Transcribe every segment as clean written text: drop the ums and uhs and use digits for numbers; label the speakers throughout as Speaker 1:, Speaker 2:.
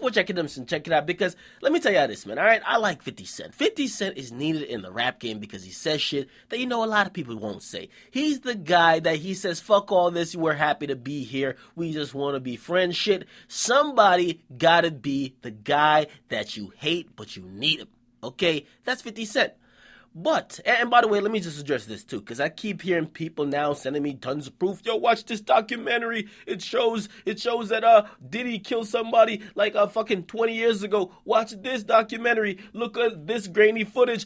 Speaker 1: Support Akademiks and check it out, because let me tell you this, man, all right? I like 50 Cent. 50 Cent is needed in the rap game because he says shit that a lot of people won't say. He's the guy that he says, fuck all this, we're happy to be here, we just want to be friends shit. Somebody gotta be the guy that you hate, but you need him, okay? That's 50 Cent. But, and by the way, let me just address this too, because I keep hearing people now sending me tons of proof. Yo, watch this documentary. It shows that Diddy killed somebody like fucking 20 years ago. Watch this documentary. Look at this grainy footage.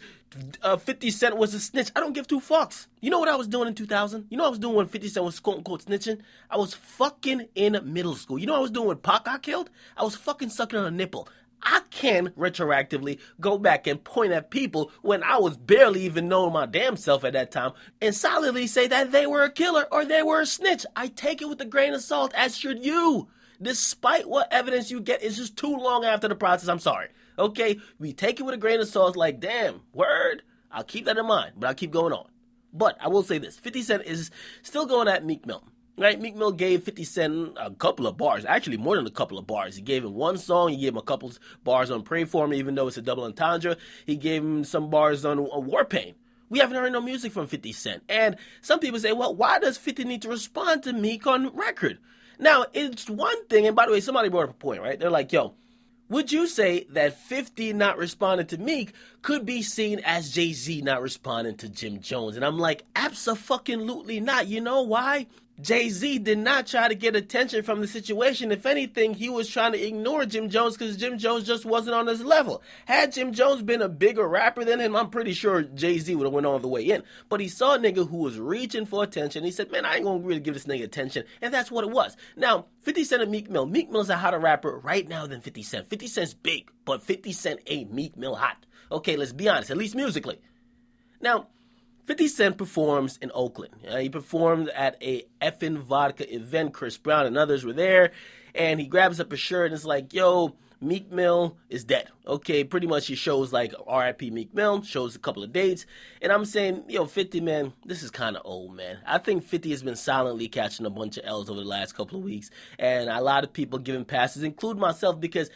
Speaker 1: 50 Cent was a snitch. I don't give two fucks. You know what I was doing in 2000? You know what I was doing when 50 Cent was quote unquote snitching? I was fucking in middle school. You know what I was doing when Pac got killed? I was fucking sucking on a nipple. I can retroactively go back and point at people when I was barely even knowing my damn self at that time and solidly say that they were a killer or they were a snitch. I take it with a grain of salt, as should you. Despite what evidence you get, it's just too long after the process. I'm sorry. Okay? We take it with a grain of salt, like, damn, word. I'll keep that in mind, but I'll keep going on. But I will say this. 50 Cent is still going at Meek Mill. Right, Meek Mill gave 50 Cent a couple of bars, actually more than a couple of bars. He gave him one song, he gave him a couple bars on Pray For Me, even though it's a double entendre. He gave him some bars on War Pain. We haven't heard no music from 50 Cent. And some people say, well, why does 50 need to respond to Meek on record? Now, it's one thing, and by the way, somebody brought up a point, right? They're like, yo, would you say that 50 not responding to Meek could be seen as Jay-Z not responding to Jim Jones? And I'm like, abso-fucking-lutely not. You know why? Jay-Z did not try to get attention from the situation. If anything, he was trying to ignore Jim Jones because Jim Jones just wasn't on his level. Had Jim Jones been a bigger rapper than him, I'm pretty sure Jay-Z would have went all the way in. But he saw a nigga who was reaching for attention. He said, man, I ain't gonna really give this nigga attention. And that's what it was. Now, 50 Cent and Meek Mill. Meek Mill's a hotter rapper right now than 50 Cent. 50 Cent's big, but 50 Cent ain't Meek Mill hot. Okay, let's be honest, at least musically. Now, 50 Cent performs in Oakland. He performed at a effing vodka event. Chris Brown and others were there. And he grabs up a shirt and is like, yo, Meek Mill is dead. Okay, pretty much he shows like RIP Meek Mill, shows a couple of dates. And I'm saying, yo, 50, man, this is kind of old, man. I think 50 has been silently catching a bunch of L's over the last couple of weeks. And a lot of people giving passes, including myself, because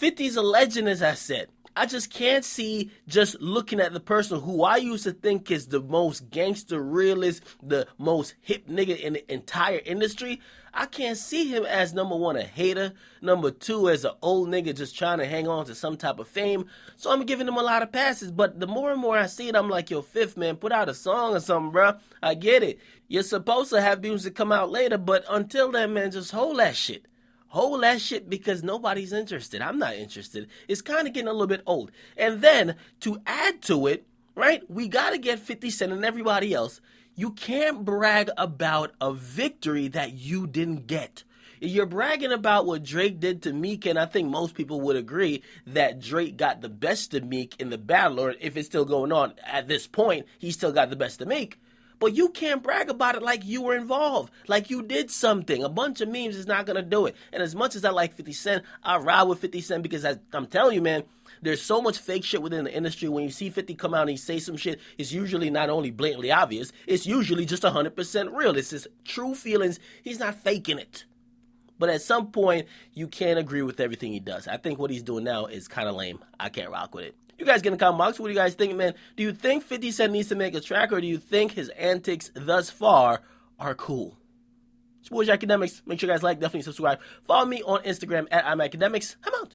Speaker 1: 50's a legend, as I said. I just can't see just looking at the person who I used to think is the most gangster realist, the most hip nigga in the entire industry. I can't see him as, number one, a hater, number two, as an old nigga just trying to hang on to some type of fame. So I'm giving him a lot of passes. But the more and more I see it, I'm like, yo, Fifth, man, put out a song or something, bro. I get it. You're supposed to have music come out later, but until then, man, just hold that shit. Hold that shit, because nobody's interested. I'm not interested. It's kind of getting a little bit old. And then, to add to it, right, we got to get 50 Cent and everybody else. You can't brag about a victory that you didn't get. You're bragging about what Drake did to Meek, and I think most people would agree that Drake got the best of Meek in the battle, or if it's still going on at this point, he still got the best of Meek. But you can't brag about it like you were involved, like you did something. A bunch of memes is not going to do it. And as much as I like 50 Cent, I ride with 50 Cent because I'm telling you, man, there's so much fake shit within the industry. When you see 50 come out and he say some shit, it's usually not only blatantly obvious, it's usually just 100% real. It's his true feelings. He's not faking it. But at some point, you can't agree with everything he does. I think what he's doing now is kind of lame. I can't rock with it. You guys get in the comment box. What do you guys think, man? Do you think 50 Cent needs to make a track, or do you think his antics thus far are cool? It's your boy Akademiks. Make sure you guys like, definitely subscribe. Follow me on Instagram at I'm Akademiks. I'm out.